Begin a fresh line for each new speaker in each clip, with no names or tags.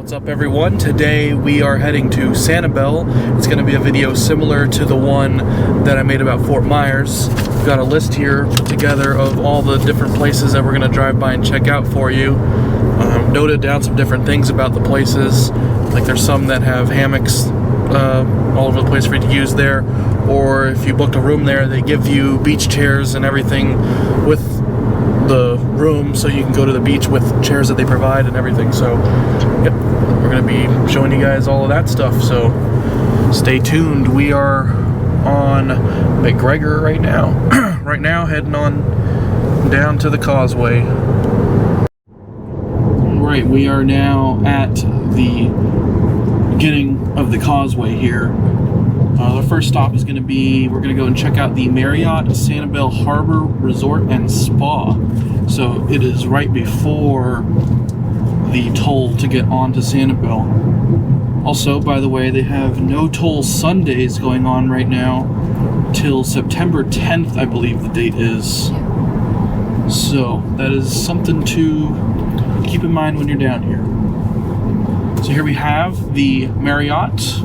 What's up everyone? Today we are heading to Sanibel. It's going to be a video similar to the one that I made about Fort Myers. We've got a list here put together of all the different places that we're going to drive by and check out for you. Noted down some different things about the places, like there's some that have hammocks all over the place for you to use there, or if you booked a room there they give you beach chairs and everything with the room, so you can go to the beach with chairs that they provide and everything. So yep, we're going to be showing you guys all of that stuff, so stay tuned. We are on McGregor right now right now heading on down to the causeway. Right, we are now at the beginning of the causeway here. The first stop is going to be, we're going to go and check out the Marriott Sanibel Harbor Resort and Spa. So it is right before the toll to get onto Sanibel. Also, by the way, they have no toll Sundays going on right now till September 10th, I believe the date is. So that is something to keep in mind when you're down here. So here we have the Marriott.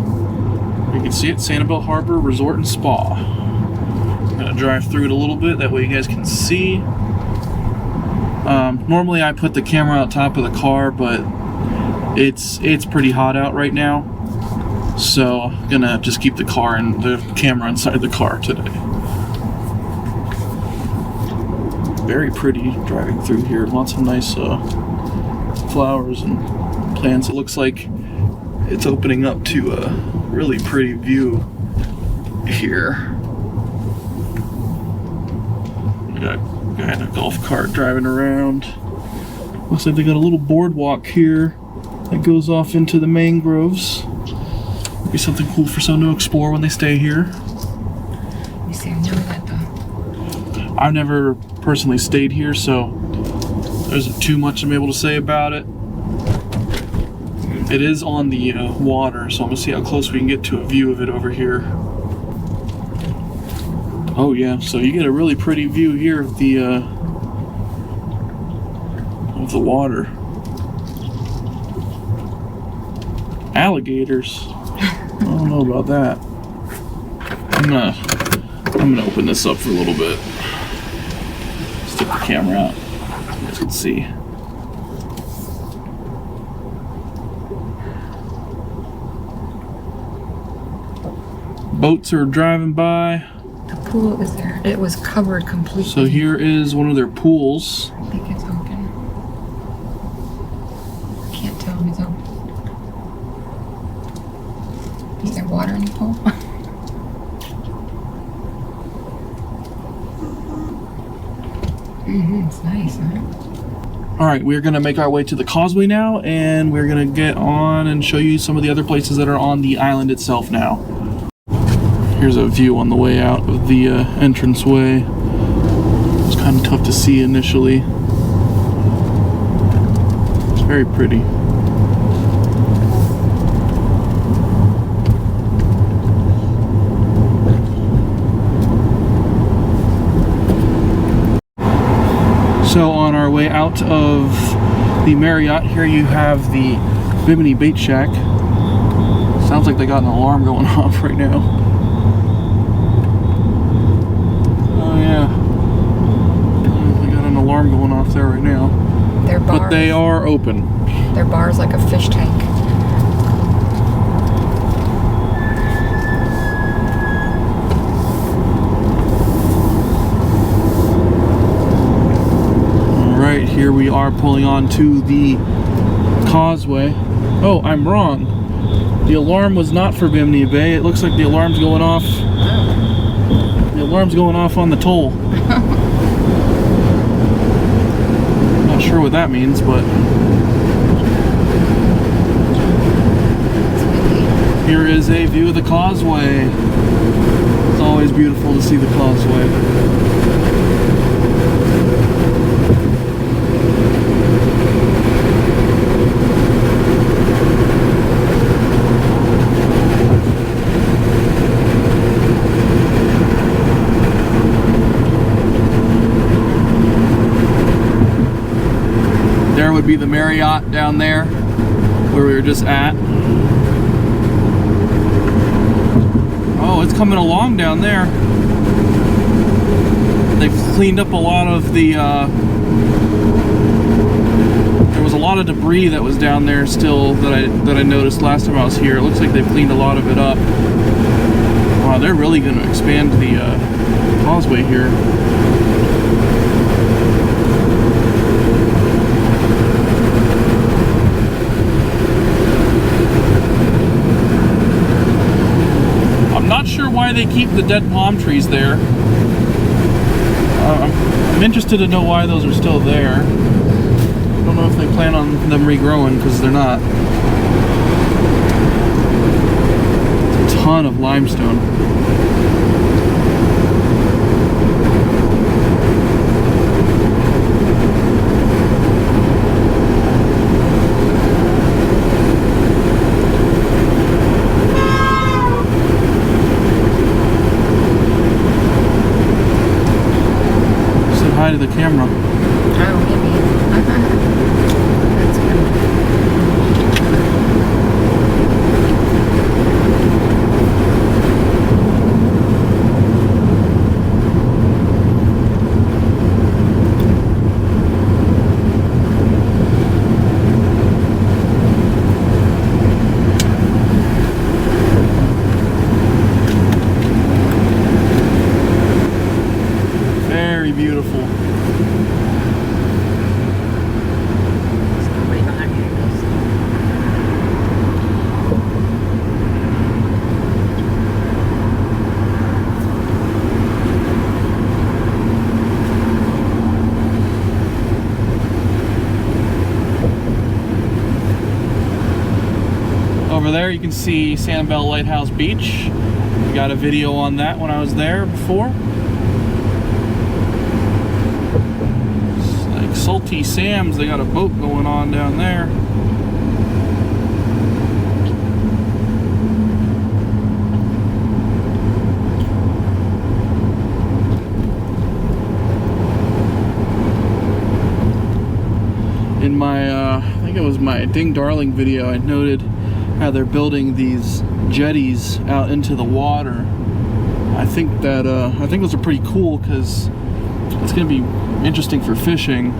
You can see it, Sanibel Harbor Resort and Spa. I'm gonna drive through it a little bit, that way you guys can see. Normally I put the camera out top of the car, but it's pretty hot out right now, so I'm gonna just keep the camera inside the car today. Very pretty driving through here. Lots of nice flowers and plants. It looks like it's opening up to a really pretty view here. We got a guy in a golf cart driving around. Looks like they got a little boardwalk here that goes off into the mangroves. Be something cool for someone to explore when they stay here.
You say no to that though.
I've never personally stayed here, so there's too much I'm able to say about it. It is on the water, so I'm gonna see how close we can get to a view of it over here. Oh yeah, so you get a really pretty view here of the water. Alligators. I don't know about that. I'm gonna open this up for a little bit. Stick the camera out so you guys can see. Boats are driving by.
The pool is there. It was covered completely.
So here is one of their pools.
I think it's open. Can't tell if it's open. Is there water in the pool? It's nice, huh?
Alright, we're going to make our way to the causeway now, and we're going to get on and show you some of the other places that are on the island itself now. Here's a view on the way out of the entranceway. It's kind of tough to see initially. It's very pretty. So on our way out of the Marriott, here you have the Bimini Bait Shack. Sounds like they got an alarm going off right now. Oh yeah, they got an alarm going off there right now.
Their bars,
but they are open.
Their bar's like a fish tank.
Alright, here we are pulling on to the causeway. Oh, I'm wrong. The alarm was not for Bimini Bay. It looks like the alarm's going off. The alarm's going off on the toll. Not sure what that means, but here is a view of the causeway. It's always beautiful to see the causeway. Would be the Marriott down there where we were were just at. Oh, it's coming along down there. They've cleaned up a lot of the, there was a lot of debris that was down there still that I noticed last time I was here. It looks like they've cleaned a lot of it up. Wow, they're really going to expand the causeway here. I'm not sure why they keep the dead palm trees there. I'm interested to know why those are still there. I don't know if they plan on them regrowing, because they're not. It's a ton of limestone. To the camera.
Oh, maybe. That's
very beautiful. Over there you can see Sanibel Lighthouse Beach. We got a video on that when I was there before. It's like Salty Sam's, they got a boat going on down there. In my, I think it was my Ding Darling video, I noted how they're building these jetties out into the water. I think those are pretty cool because it's going to be interesting for fishing.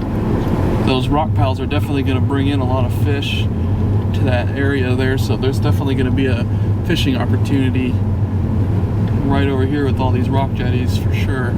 Those rock piles are definitely going to bring in a lot of fish to that area there, so there's definitely going to be a fishing opportunity right over here with all these rock jetties for sure.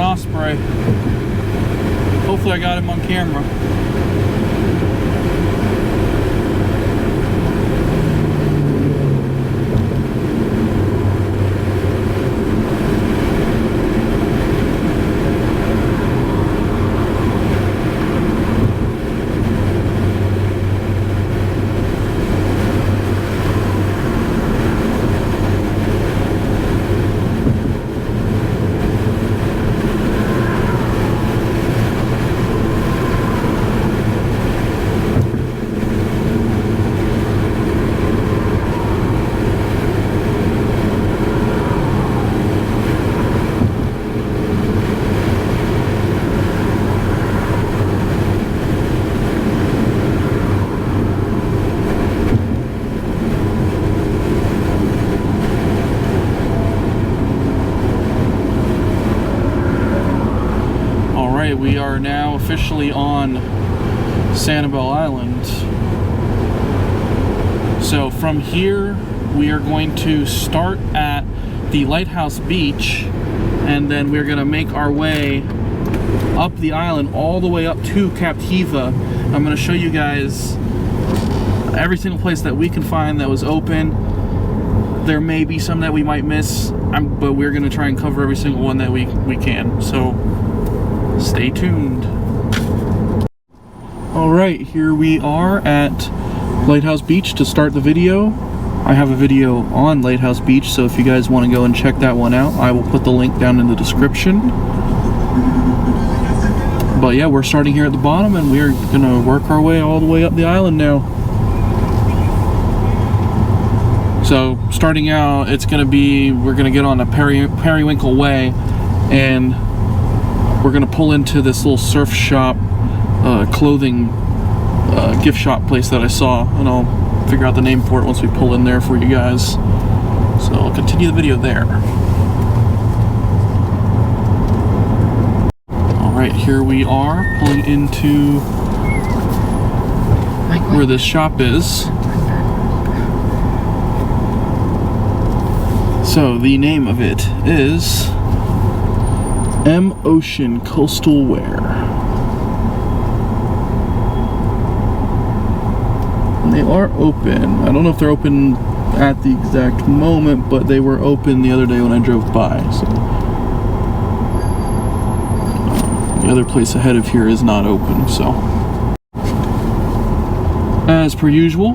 Osprey. Hopefully I got him on camera. Alright, we are now officially on Sanibel Island. So from here, we are going to start at the Lighthouse Beach, and then we're going to make our way up the island all the way up to Captiva. I'm going to show you guys every single place that we can find that was open. There may be some that we might miss, but we're going to try and cover every single one that we can. So stay tuned. Alright, here we are at Lighthouse Beach to start the video. I have a video on Lighthouse Beach, so if you guys want to go and check that one out, I will put the link down in the description. But yeah, we're starting here at the bottom, and we're going to work our way all the way up the island now. So starting out, it's going to be, we're going to get on a Periwinkle Way, and we're going to pull into this little surf shop, clothing gift shop place that I saw, and I'll figure out the name for it once we pull in there for you guys. So I'll continue the video there. Alright, here we are pulling into where this shop is. So the name of it is M Ocean Coastal Wear. And they are open. I don't know if they're open at the exact moment, but they were open the other day when I drove by. So the other place ahead of here is not open. So as per usual,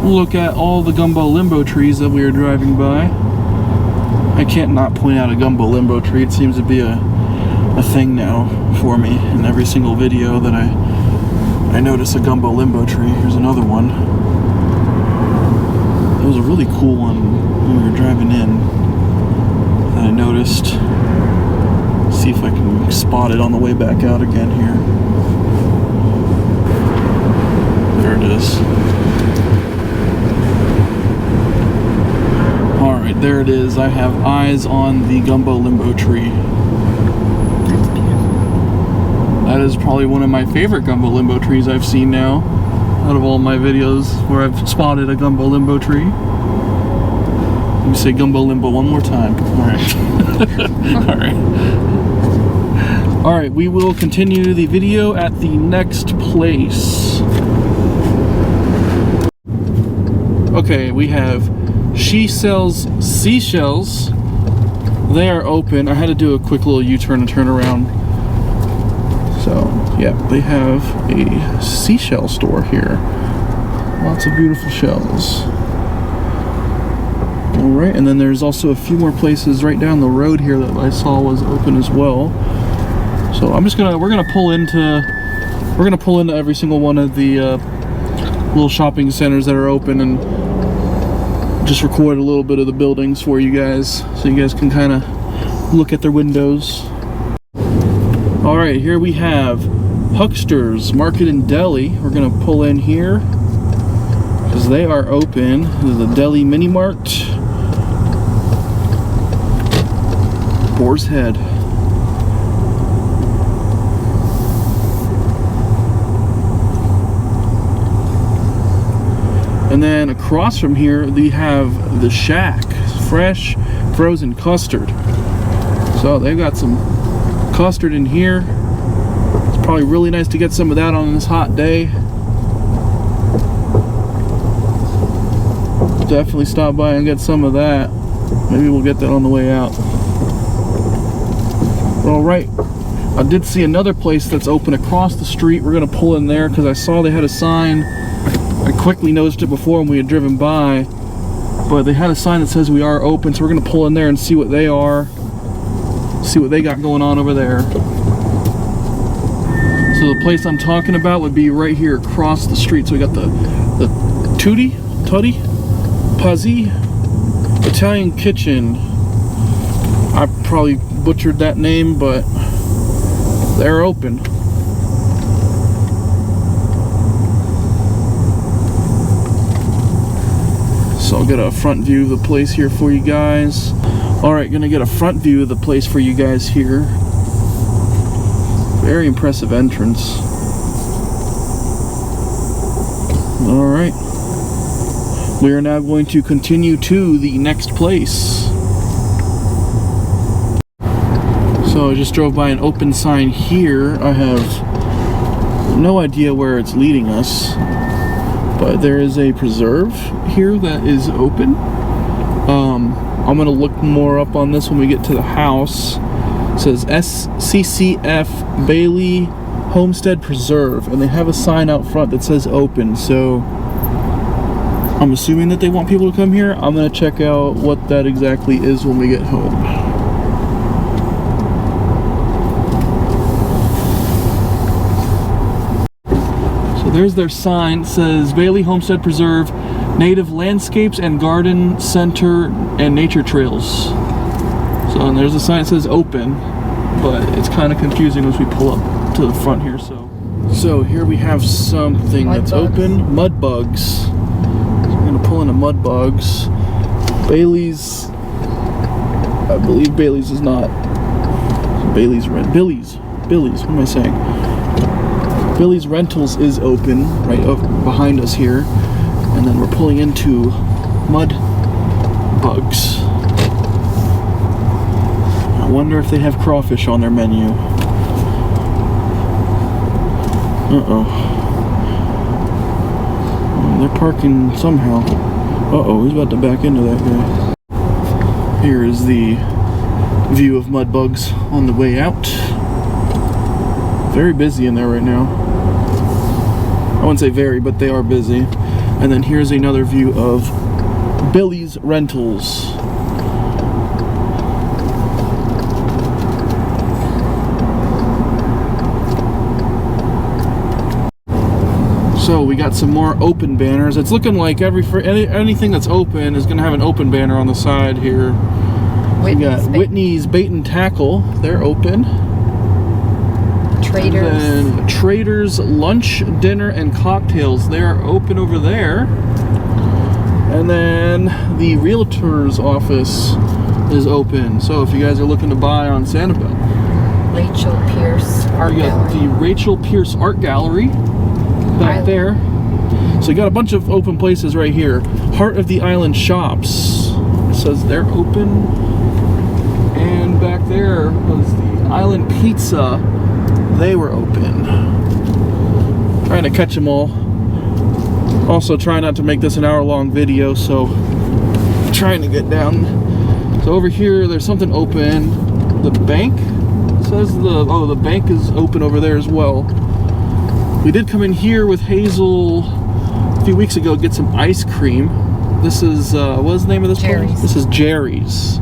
we'll look at all the gumbo limbo trees that we are driving by. I can't not point out a gumbo limbo tree. It seems to be a thing now for me in every single video that I notice a gumbo limbo tree. Here's another one. It was a really cool one when we were driving in that I noticed. See if I can spot it on the way back out again here. There it is. Alright, there it is. I have eyes on the gumbo limbo tree.
That's beautiful.
That is probably one of my favorite gumbo limbo trees I've seen now, out of all my videos where I've spotted a gumbo limbo tree. Let me say gumbo limbo one more time. Alright. Alright. Alright, we will continue the video at the next place. Okay, we have She Sells Seashells. They are open. I had to do a quick little U-turn and turn around. So, yeah, they have a seashell store here. Lots of beautiful shells. Alright, and then there's also a few more places right down the road here that I saw was open as well. So we're gonna pull into every single one of the little shopping centers that are open and just record a little bit of the buildings for you guys so you guys can kind of look at their windows. Alright, here we have Huckster's Market and Deli. We're going to pull in here because they are open. This is the Deli Mini Mart. Boar's Head. And then across from here, we have the Shack, fresh frozen custard. So they've got some custard in here. It's probably really nice to get some of that on this hot day. Definitely stop by and get some of that. Maybe we'll get that on the way out. Alright, I did see another place that's open across the street. We're going to pull in there because I saw they had a sign. I quickly noticed it before when we had driven by, but they had a sign that says we are open, so we're going to pull in there and see what they are, see what they got going on over there. So the place I'm talking about would be right here across the street. So we got the Tutti Pazzi Italian Kitchen. I probably butchered that name, but they're open. So I'll get a front view of the place here for you guys. Alright, gonna get a front view of the place for you guys here. Very impressive entrance. Alright. We are now going to continue to the next place. So I just drove by an open sign here. I have no idea where it's leading us, but there is a preserve here that is open. I'm gonna look more up on this when we get to the house. It says SCCF Bailey Homestead Preserve, and they have a sign out front that says open, so I'm assuming that they want people to come here. I'm gonna check out what that exactly is when we get home. So there's their sign. It says Bailey Homestead Preserve, Native Landscapes and Garden Center and Nature Trails. So and there's a sign that says open, but it's kind of confusing as we pull up to the front here. So here we have something that's open. Mud bugs. So we're gonna pull into mud bugs. Bailey's, I believe Bailey's is not. Bailey's rent. Billy's. What am I saying? Billy's Rentals is open right up behind us here, and then we're pulling into mud bugs. I wonder if they have crawfish on their menu. They're parking somehow. He's about to back into that guy. Here is the view of mud bugs on the way out. Very busy in there right now. I wouldn't say very, but they are busy. And then here's another view of Billy's Rentals. So we got some more open banners. It's looking like anything that's open is going to have an open banner on the side here. We got Whitney's Bait and Tackle. They're open.
Traders.
And then Traders Lunch, Dinner, and Cocktails. They're open over there. And then the Realtor's office is open. So if you guys are looking to buy on Sanibel.
Rachel Pierce Art
We got
Gallery.
the Rachel Pierce Art Gallery back there. So you got a bunch of open places right here. Heart of the Island Shops. It says they're open. And back there was the Island Pizza. They were open. Trying to catch them all. Also trying not to make this an hour-long video, so trying to get down. So over here, there's something open. The bank says the bank is open over there as well. We did come in here with Hazel a few weeks ago to get some ice cream. This is what is the name of this place? This is Jerry's.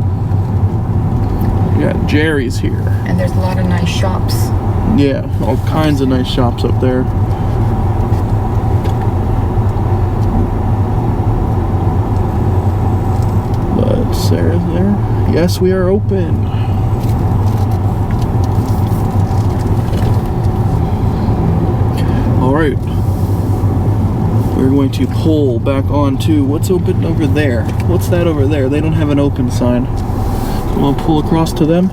We got Jerry's here.
And there's a lot of nice shops.
Yeah, all kinds of nice shops up there. But Sarah's there. Yes, we are open. Alright. We're going to pull back onto what's open over there. What's that over there? They don't have an open sign. So we'll pull across to them.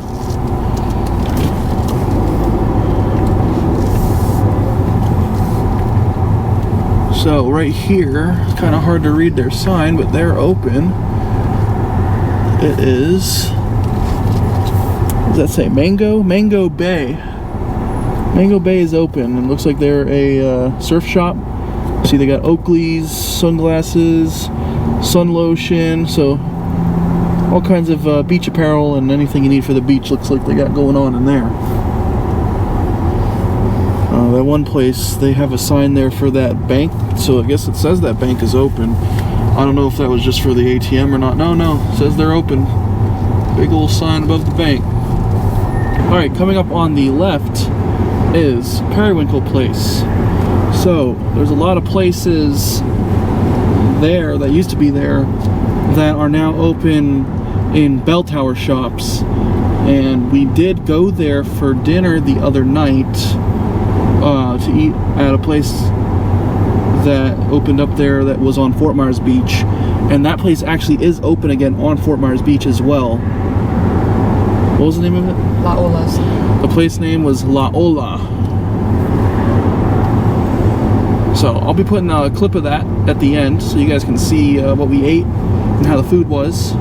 So right here, it's kind of hard to read their sign, but they're open. It is, what does that say? Mango Bay. Mango Bay is open, and looks like they're a surf shop. See, they got Oakley's, sunglasses, sun lotion, so all kinds of beach apparel and anything you need for the beach looks like they got going on in there. That one place, they have a sign there for that bank, so I guess it says that bank is open. I don't know if that was just for the ATM or not. No, it says they're open. Big old sign above the bank. Alright, coming up on the left is Periwinkle Place. So, there's a lot of places there that used to be there that are now open in Belle Tower Shops. And we did go there for dinner the other night. To eat at a place that opened up there that was on Fort Myers Beach, and that place actually is open again on Fort Myers Beach as well. What was the name of it?
La Ola's.
The place name was La Ola. So I'll be putting a clip of that at the end so you guys can see what we ate and how the food was.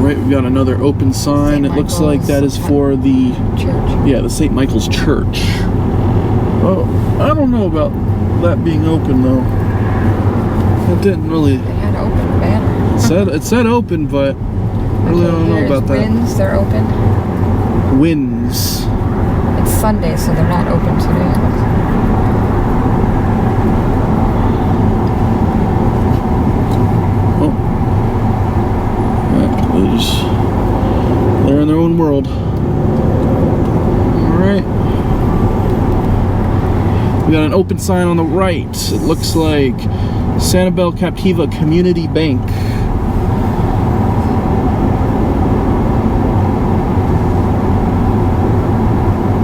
We've got another open sign. It looks like that is for the
church.
Yeah, the St. Michael's Church. Oh, I don't know about that being open though. It didn't really.
They had an open banner.
It said open, but I really don't know about that.
Winds, they're open.
Winds.
It's Sunday, so they're not open today.
They're in their own world. Alright. We got an open sign on the right. It looks like Sanibel Captiva Community Bank.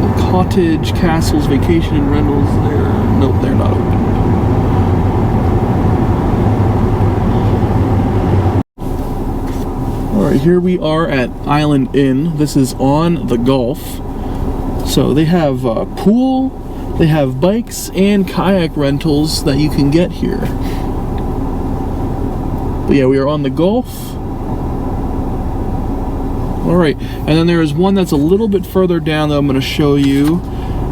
The Cottage Castles Vacation and Rentals there. Nope, they're not open. Alright, here we are at Island Inn. This is on the Gulf. So they have a pool, they have bikes and kayak rentals that you can get here. But yeah, we are on the Gulf. Alright, and then there is one that's a little bit further down that I'm going to show you.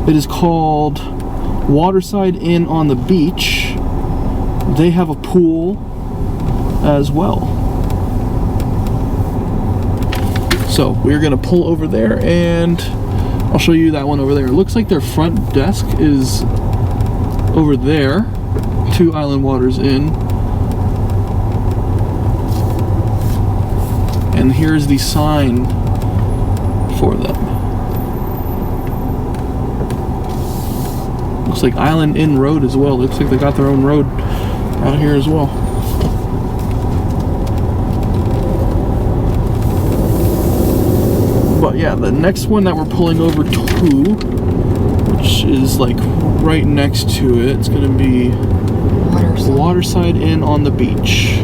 It is called Waterside Inn on the Beach. They have a pool as well. So we're gonna pull over there and I'll show you that one over there. It looks like their front desk is over there. 2 Island Waters Inn. And here's the sign for them. Looks like Island Inn Road as well. Looks like they got their own road out here as well. But yeah, the next one that we're pulling over to, which is like right next to it, it's gonna be Waterside Inn on the Beach.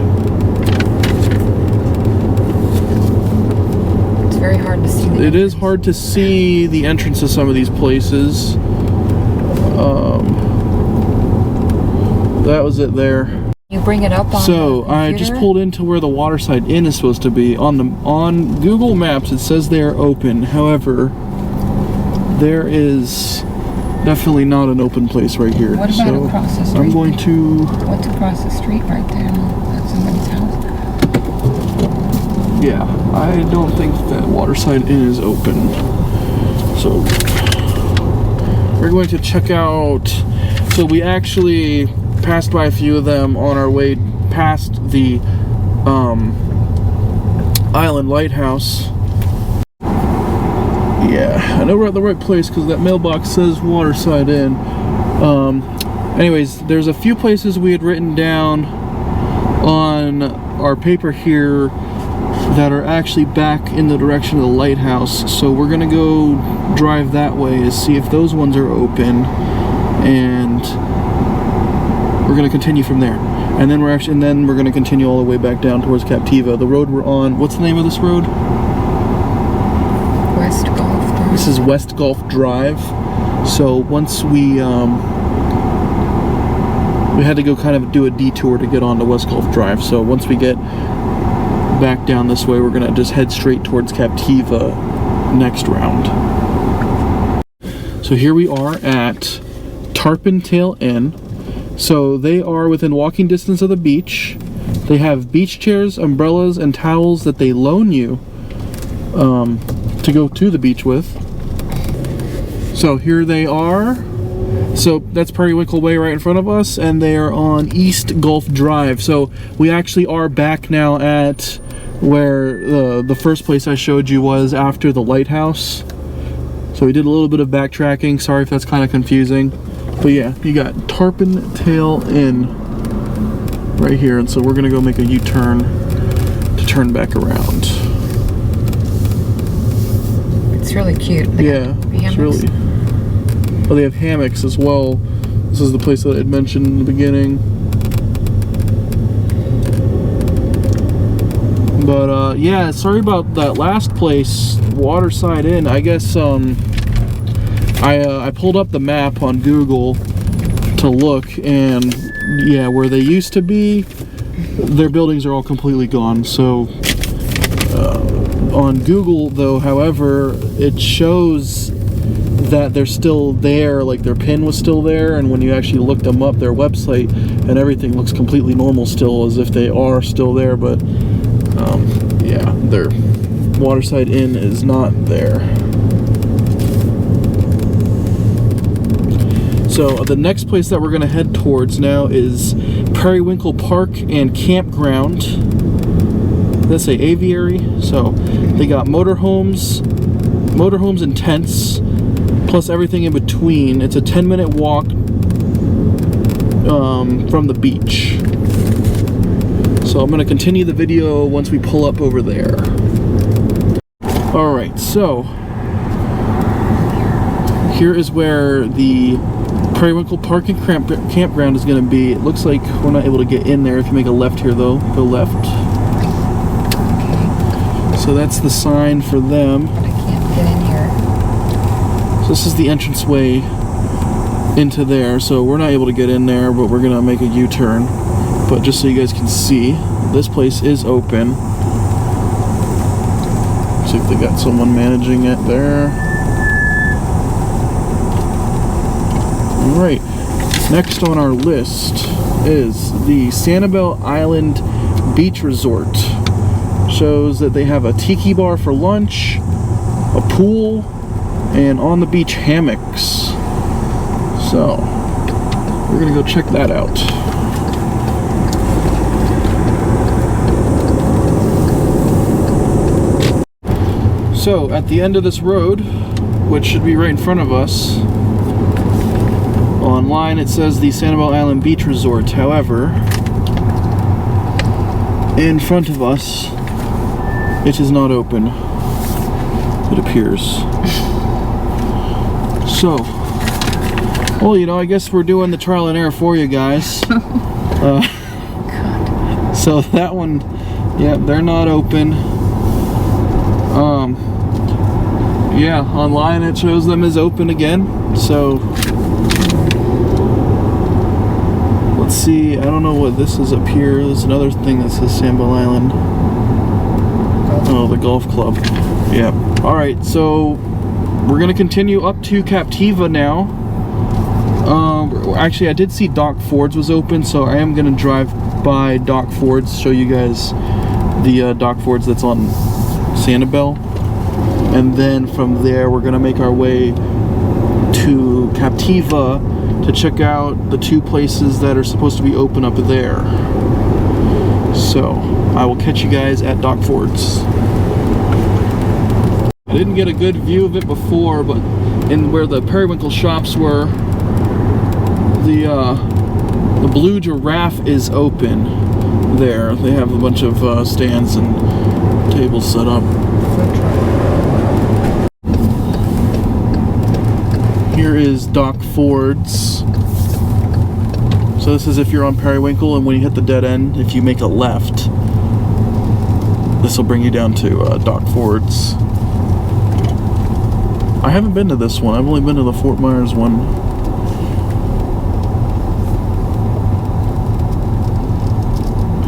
It's very hard to see.
It is hard to see the entrance to some of these places. That was it there.
You bring it up on
So
the
I just pulled into where the Waterside Inn is supposed to be. On Google Maps it says they are open. However, there is definitely not an open place right here.
What about
so
across the street?
I'm going to.
What's across the street right there? That's somebody's house.
Yeah, I don't think that Waterside Inn is open. So we're going to check out. So we actually passed by a few of them on our way past the Island Lighthouse. Yeah, I know we're at the right place because that mailbox says Waterside Inn. Anyways, there's a few places we had written down on our paper here that are actually back in the direction of the lighthouse. So we're gonna go drive that way to see if those ones are open, and we're gonna continue from there. And then we're gonna continue all the way back down towards Captiva. The road we're on, what's the name of this road?
West Gulf Drive.
This is West Gulf Drive. So once we had to go kind of do a detour to get onto West Gulf Drive. So once we get back down this way, we're gonna just head straight towards Captiva next round. So here we are at Tarpon Tail Inn. So they are within walking distance of the beach. They have beach chairs, umbrellas, and towels that they loan you to go to the beach with. So here they are. So that's Periwinkle Way right in front of us, and they are on East Gulf Drive. So we actually are back now at where the first place I showed you was after the lighthouse. So we did a little bit of backtracking. Sorry if that's kind of confusing. But yeah, you got Tarpon Tail Inn right here, and so we're gonna go make a U-turn to turn back around.
It's really cute. They
Yeah, it's really. Oh, they have hammocks as well. This is the place that I had mentioned in the beginning. But yeah, sorry about that last place, Waterside Inn. I guess I pulled up the map on Google to look, and yeah, where they used to be, their buildings are all completely gone. So on Google though, however, it shows that they're still there, like their pin was still there, and when you actually look them up, their website and everything looks completely normal still, as if they are still there. But yeah, their Waterside Inn is not there. So the next place that we're going to head towards now is Periwinkle Park and Campground. Let's say aviary. So they got motorhomes and tents, plus everything in between. It's a 10-minute walk from the beach. So I'm going to continue the video once we pull up over there. Alright, so here is where the Periwinkle Park and Campground is going to be. It looks like we're not able to get in there. If you make a left here though, go left. So that's the sign for them.
I can't get in here.
So this is the entranceway into there. So we're not able to get in there, but we're going to make a U-turn. But just so you guys can see, this place is open. See if they got someone managing it there. Alright, next on our list is the Sanibel Island Beach Resort. Shows that they have a tiki bar for lunch, a pool, and on the beach hammocks. So, we're gonna go check that out. So, at the end of this road, which should be right in front of us, online it says the Sanibel Island Beach Resort. However, in front of us, it is not open, it appears. So, well, you know, I guess we're doing the trial and error for you guys. So that one, yeah, they're not open. Yeah, online it shows them as open again. So let's see, I don't know what this is up here. There's another thing that says Sanibel Island. Oh, the golf club. Yeah. Alright, so we're gonna continue up to Captiva now. Actually, I did see Doc Ford's was open, so I am gonna drive by Doc Ford's, show you guys the Doc Ford's that's on Sanibel. And then from there, we're gonna make our way to Captiva to check out the two places that are supposed to be open up there. So, I will catch you guys at Doc Ford's. I didn't get a good view of it before, but in where the Periwinkle shops were, the Blue Giraffe is open there. They have a bunch of stands and tables set up. Here is Doc Ford's. So this is if you're on Periwinkle, and when you hit the dead end, if you make a left, this will bring you down to Doc Ford's. I haven't been to this one. I've only been to the Fort Myers one.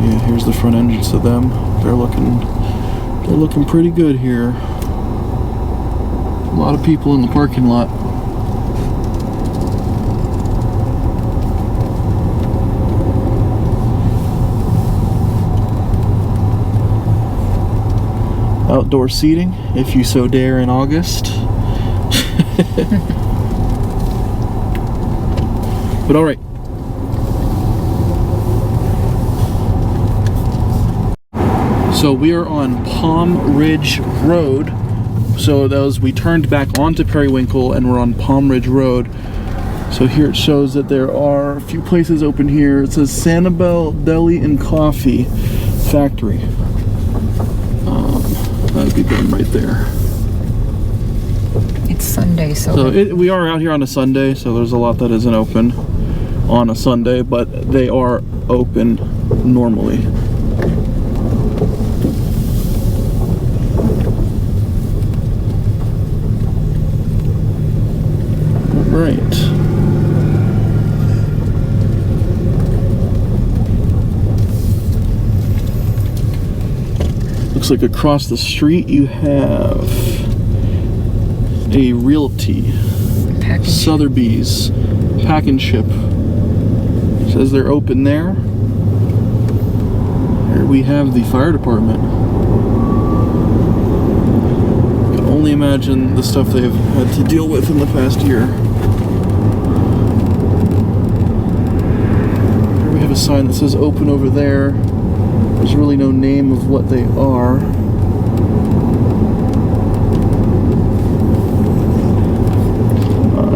Yeah, here's the front entrance of them. They're looking pretty good here. A lot of people in the parking lot. Outdoor seating, if you so dare, in August. But alright. So we are on Palm Ridge Road. So we turned back onto Periwinkle and we're on Palm Ridge Road. So here it shows that there are a few places open here. It says Sanibel Deli and Coffee Factory. That would be them right there.
It's It's Sunday, so
we are out here on a Sunday, so there's a lot that isn't open on a Sunday, but they are open normally. Right. Looks like across the street you have a Realty. Sotheby's Pack and Ship. Says they're open there. Here we have the fire department. Can only imagine the stuff they've had to deal with in the past year. Here we have a sign that says open over there. There's really no name of what they are.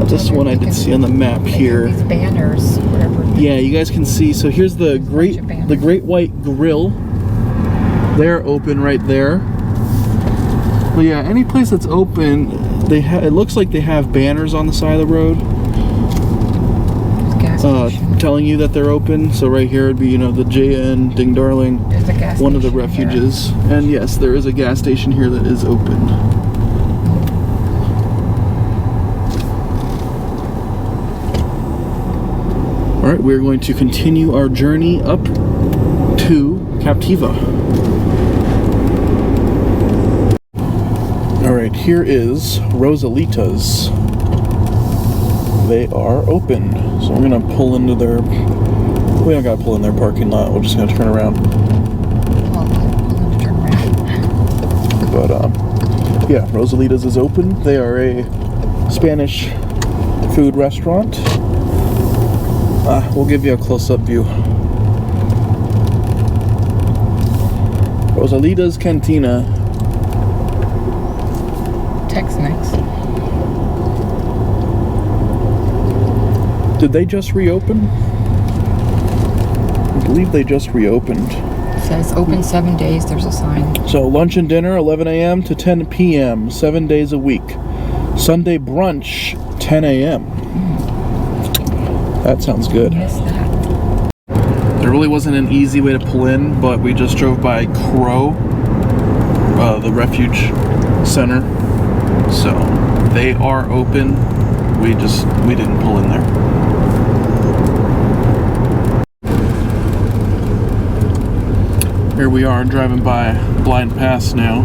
This one I did see on the map here.
These banners, whatever.
Yeah, you guys can see. So here's the Great White Grill. They're open right there. But yeah, any place that's open, it looks like they have banners on the side of the road. Telling you that they're open. So right here would be, you know, the JN Ding Darling, one of the refuges. Here. And yes, there is a gas station here that is open. All right, we're going to continue our journey up to Captiva. All right, here is Rosalita's. They are open, so we're gonna pull into their. We don't gotta pull in their parking lot. We're just gonna turn around. But yeah, Rosalita's is open. They are a Spanish food restaurant. We'll give you a close-up view. Rosalita's Cantina.
Tex-Mex.
Did they just reopen? I believe they just reopened.
It says open 7 days, there's a sign.
So lunch and dinner 11 a.m. to 10 p.m. 7 days a week. Sunday brunch 10 a.m. That sounds good.
Missed that.
There really wasn't an easy way to pull in, but we just drove by Crow, the refuge center. So they are open. We didn't pull in there. Here we are driving by Blind Pass now.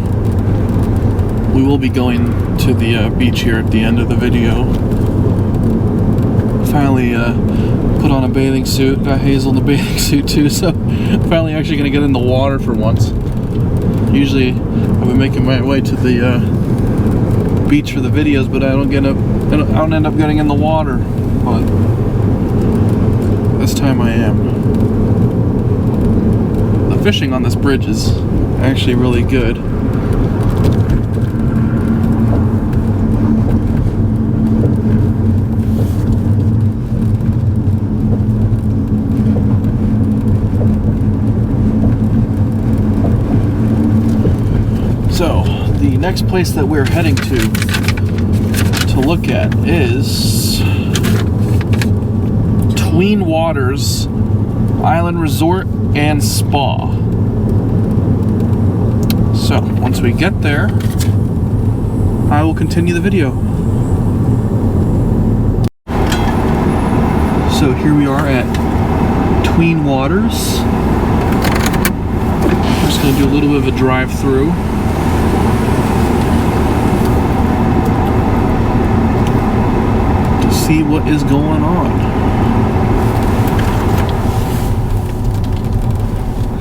We will be going to the beach here at the end of the video. Finally put on a bathing suit. Got Hazel in the bathing suit too, so finally actually gonna get in the water for once. Usually I've been making my way to the beach for the videos, but I don't end up getting in the water. But this time I am. The fishing on this bridge is actually really good. So, the next place that we're heading to look at is Tween Waters Island Resort and Spa. So, once we get there, I will continue the video. So, here we are at Tween Waters. I'm just going to do a little bit of a drive-through. See what is going on.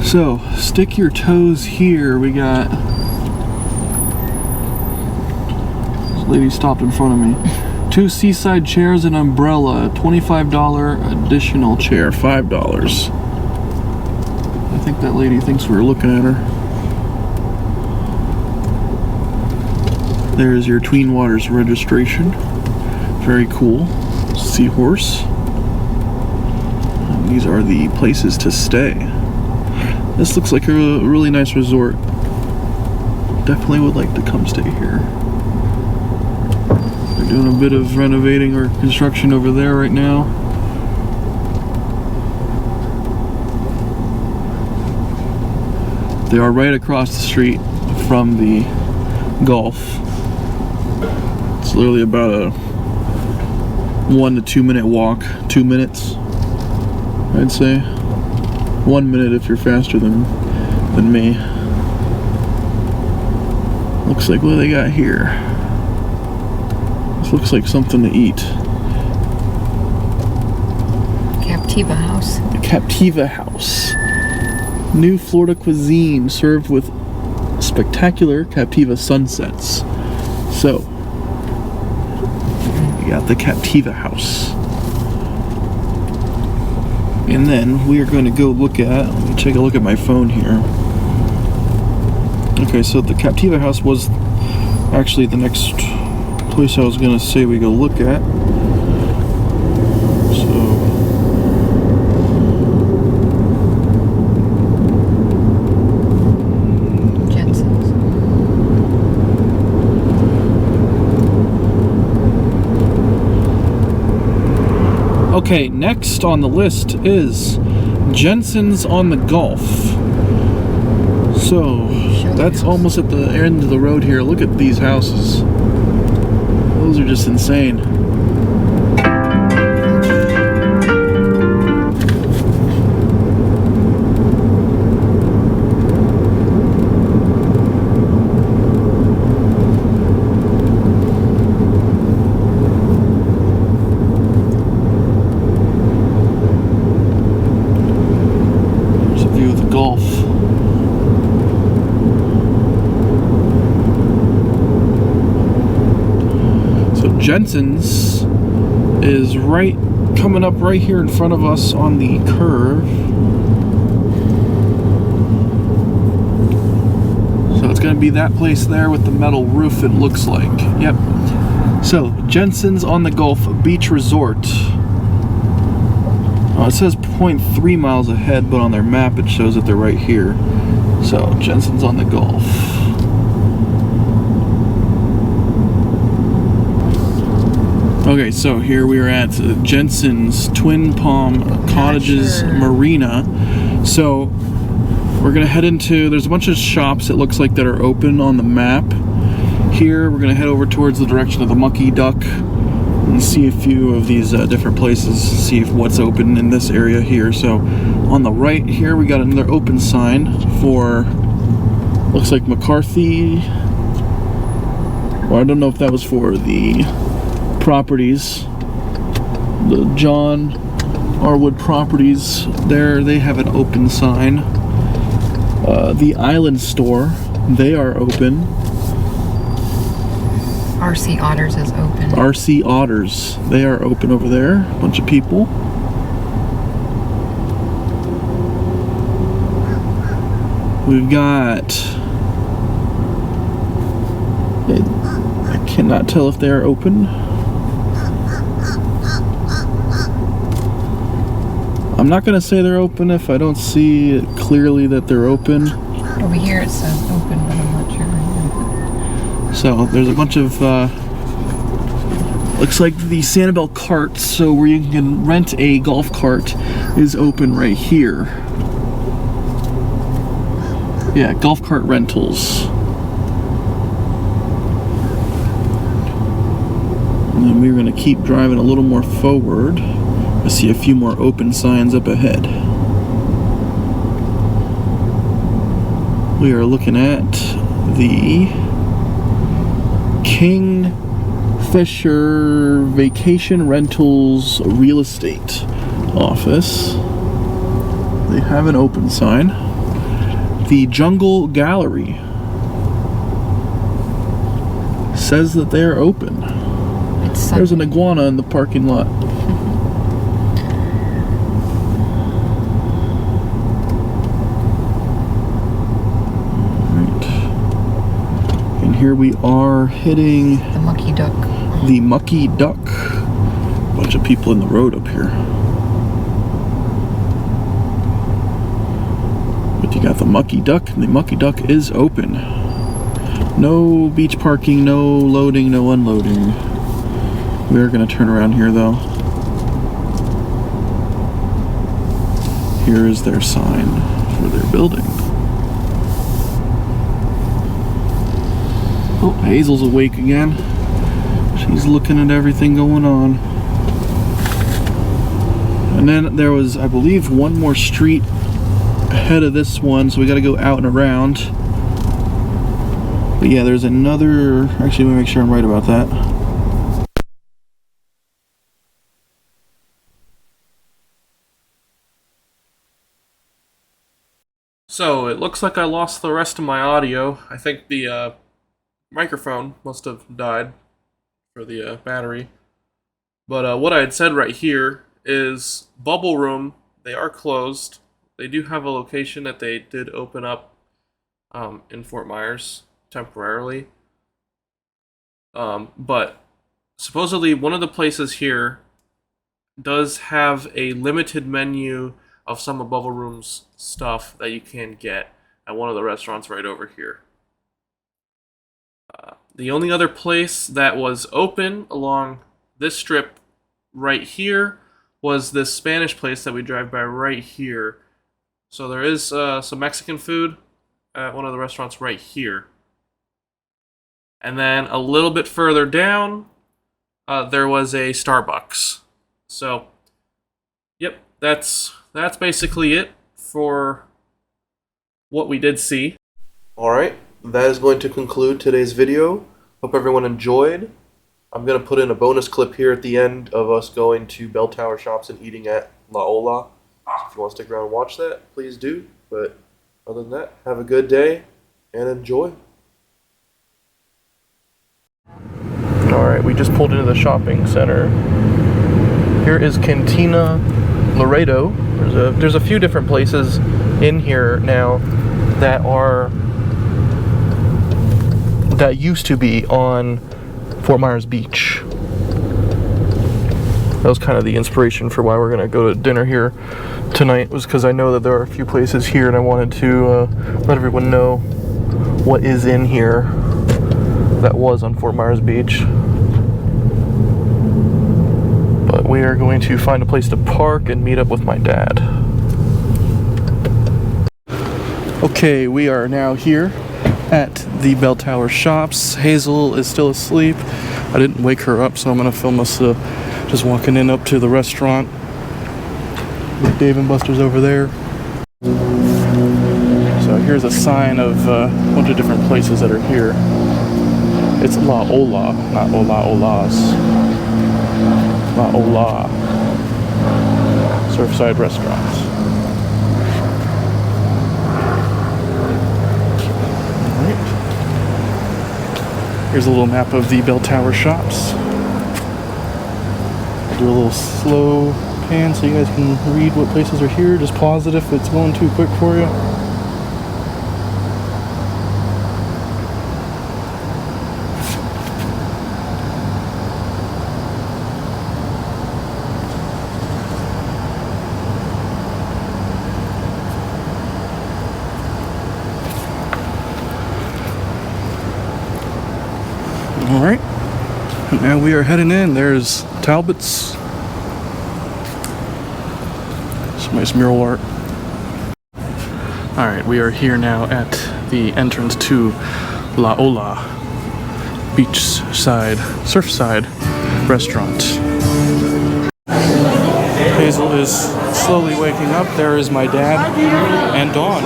So, stick your toes here. We got this lady stopped in front of me. 2 seaside chairs and umbrella, $25 additional chair, $5. I think that lady thinks we were looking at her. There's your Tween Waters registration. Very cool. Seahorse. And these are the places to stay. This looks like a really nice resort. Definitely would like to come stay here. They're doing a bit of renovating or construction over there right now. They are right across the street from the Gulf. It's literally about a 1 to 2 minute walk. 2 minutes, I'd say. 1 minute if you're faster than me. Looks like what they got here. This looks like something to eat.
Captiva house.
The Captiva house. New Florida cuisine served with spectacular Captiva sunsets. So, we got the Captiva house. And then we are going to go look at, let me take a look at my phone here. Okay, so the Captiva house was actually the next place I was going to say we go look at. Okay, next on the list is Jensen's on the Gulf. So, that's almost at the end of the road here. Look at these houses. Those are just insane. Jensen's is right coming up right here in front of us on the curve. So it's going to be that place there with the metal roof, it looks like. Yep. So Jensen's on the Gulf Beach Resort. It says 0.3 miles ahead, but on their map it shows that they're right here. So Jensen's on the Gulf. Okay, so here we are at Jensen's Twin Palm Cottages Marina. So we're gonna head into, there's a bunch of shops it looks like that are open on the map. Here we're gonna head over towards the direction of the Mucky Duck and see a few of these different places, see if what's open in this area here. So on the right here we got another open sign for, looks like McCarthy. Well, I don't know if that was for the properties, the John Arwood properties there. They have an open sign. The Island store, they are open.
RC Otters is open.
RC Otters, they are open over there. A bunch of people. We've got, I cannot tell if they are open. I'm not going to say they're open if I don't see it clearly that they're open.
Over here it says open, but I'm not sure.
So there's a bunch of, looks like the Sanibel carts, so where you can rent a golf cart is open right here. Yeah, golf cart rentals. And then we're going to keep driving a little more forward. I see a few more open signs up ahead. We are looking at the Kingfisher Vacation Rentals Real Estate Office. They have an open sign. The Jungle Gallery says that they are open. There's an iguana in the parking lot. Here we are hitting
the Mucky Duck.
The Mucky Duck. A bunch of people in the road up here. But you got the Mucky Duck, and the Mucky Duck is open. No beach parking, no loading, no unloading. We're gonna turn around here though. Here is their sign for their building. Oh, Hazel's awake again. She's looking at everything going on. And then there was, I believe, one more street ahead of this one, so we gotta go out and around. But yeah, there's another, actually let me make sure I'm right about that. So it looks like I lost the rest of my audio. I think the microphone must have died for the battery. But what I had said right here is Bubble Room. They are closed. They do have a location that they did open up in Fort Myers temporarily. But supposedly one of the places here does have a limited menu of some of Bubble Room's stuff that you can get at one of the restaurants right over here. The only other place that was open along this strip right here was this Spanish place that we drive by right here. So there is some Mexican food at one of the restaurants right here. And then a little bit further down, there was a Starbucks. So, yep, that's basically it for what we did see. Alright, that is going to conclude today's video. Hope everyone enjoyed. I'm going to put in a bonus clip here at the end of us going to Belle Tower Shops and eating at La Ola. So if you want to stick around and watch that, please do. But other than that, have a good day and enjoy. Alright, we just pulled into the shopping center. Here is Cantina Laredo. There's a few different places in here now that used to be on Fort Myers Beach. That was kind of the inspiration for why we're gonna go to dinner here tonight, was because I know that there are a few places here and I wanted to let everyone know what is in here that was on Fort Myers Beach. But we are going to find a place to park and meet up with my dad. Okay, we are now here at the Belle Tower Shops. Hazel is still asleep. I didn't wake her up, so I'm gonna film us just walking in up to the restaurant with Dave and Buster's over there. So here's a sign of a bunch of different places that are here. It's La Ola, not Ola Olas. La Ola. Surfside restaurants. Here's a little map of the Belle Tower Shops. Do a little slow pan so you guys can read what places are here. Just pause it if it's going too quick for you. Alright, now we are heading in. There's Talbot's. Some nice mural art. Alright, we are here now at the entrance to La Ola Beachside, Surfside Restaurant. Hazel is slowly waking up. There is my dad and Dawn.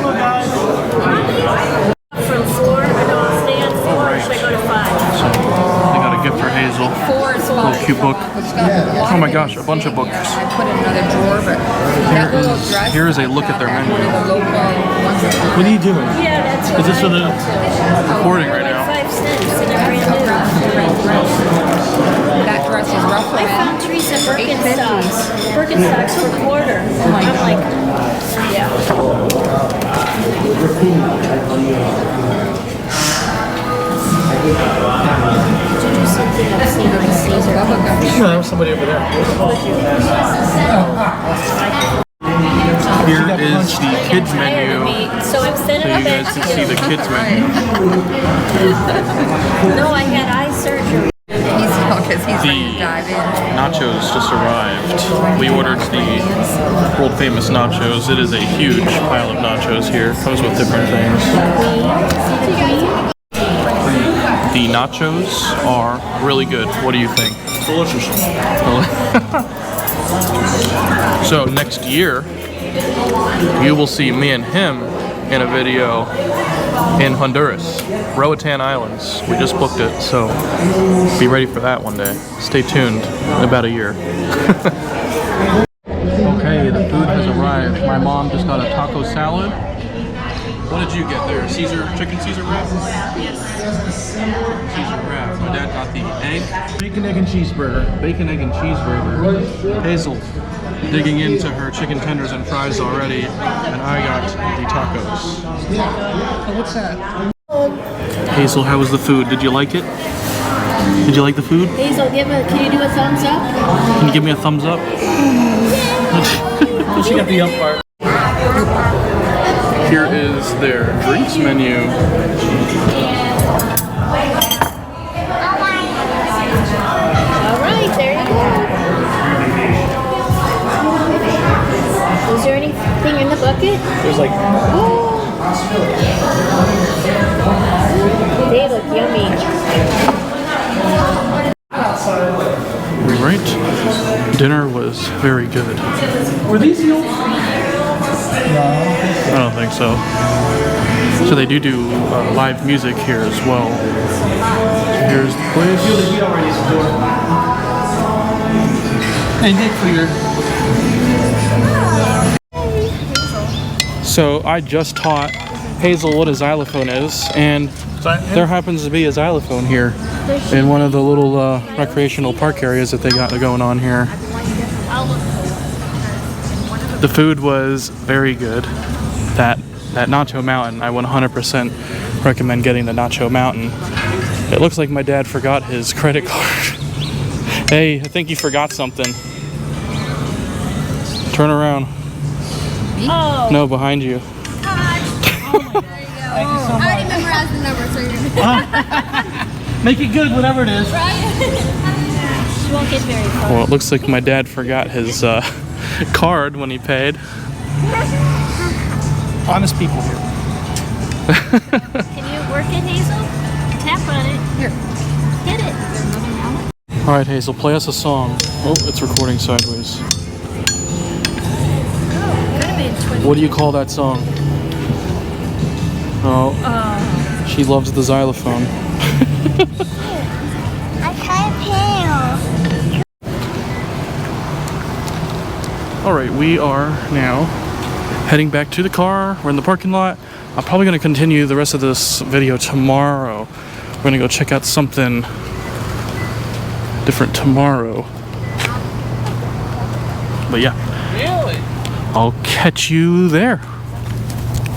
From 4, I know I'll stay at 4, or should I go to 5?
So, they got a gift for Hazel.
4 is
A little cute book. Oh my gosh, a bunch of books.
I put in another drawer, but that little dress.
Here is a look at their menu.
One of the local ones.
What are you doing?
Yeah, that's what
Is this for the recording right
like
now?
5 cents and a brand new.
That dress is roughly
I found Teresa Birkenstocks. Birkenstocks for a quarter. I'm like, yeah. To do something I've seen on Caesar.
No, there was somebody over there. Here is the kids menu.
So I'm
So
sending
you
it
guys
back
can
to
see
you.
the kids menu.
No, I had eye surgery.
He's because he's ready to dive in.
Nachos just arrived. We ordered the world famous nachos. It is a huge pile of nachos here. Comes with different things. The nachos are really good. What do you think?
Delicious.
So next year, you will see me and him in a video in Honduras, Roatan Islands. We just booked it, so be ready for that one day. Stay tuned in about a year. Okay, the food has arrived. My mom just got a taco salad. What did you get there? Chicken Caesar wrap? Yes. Caesar wrap. My dad got the egg. Bacon, egg, and cheeseburger. Bacon, egg, and cheeseburger. Hazel digging into her chicken tenders and fries already, and I got the tacos. Oh, what's that? Hazel, how was the food? Did you like it? Did you like the food?
Hazel, can you do a thumbs up?
Can you give me a thumbs up?
She got the up part.
Here is their drinks menu.
Alright, there you go. Is there anything in the bucket?
There's like
They look yummy.
Right. Dinner was very good.
were these the old?
I don't think so. So they do live music here as well. Here's the place.
And they clear.
So I just taught Hazel what a xylophone is, and there happens to be a xylophone here in one of the little recreational park areas that they got going on here. The food was very good. That Nacho Mountain, I 100% recommend getting the Nacho Mountain. It looks like my dad forgot his credit card. Hey, I think you forgot something. Turn around.
Oh.
No, behind you.
Thank you so
I
much.
already memorized the number, so you're gonna
Make it good, whatever it is.
She won't get very far.
Well, it looks like my dad forgot his card when he paid.
Honest people here.
Can you work it, Hazel? Tap on it. Here. Hit it.
All right, Hazel, play us a song. Oh, it's recording sideways.
Could have been 20.
What do you call that song? Oh, she loves the xylophone.
I can't pale.
All right, we are now heading back to the car. We're in the parking lot. I'm probably going to continue the rest of this video tomorrow. We're going to go check out something different tomorrow. But yeah,
Really?
I'll catch you there.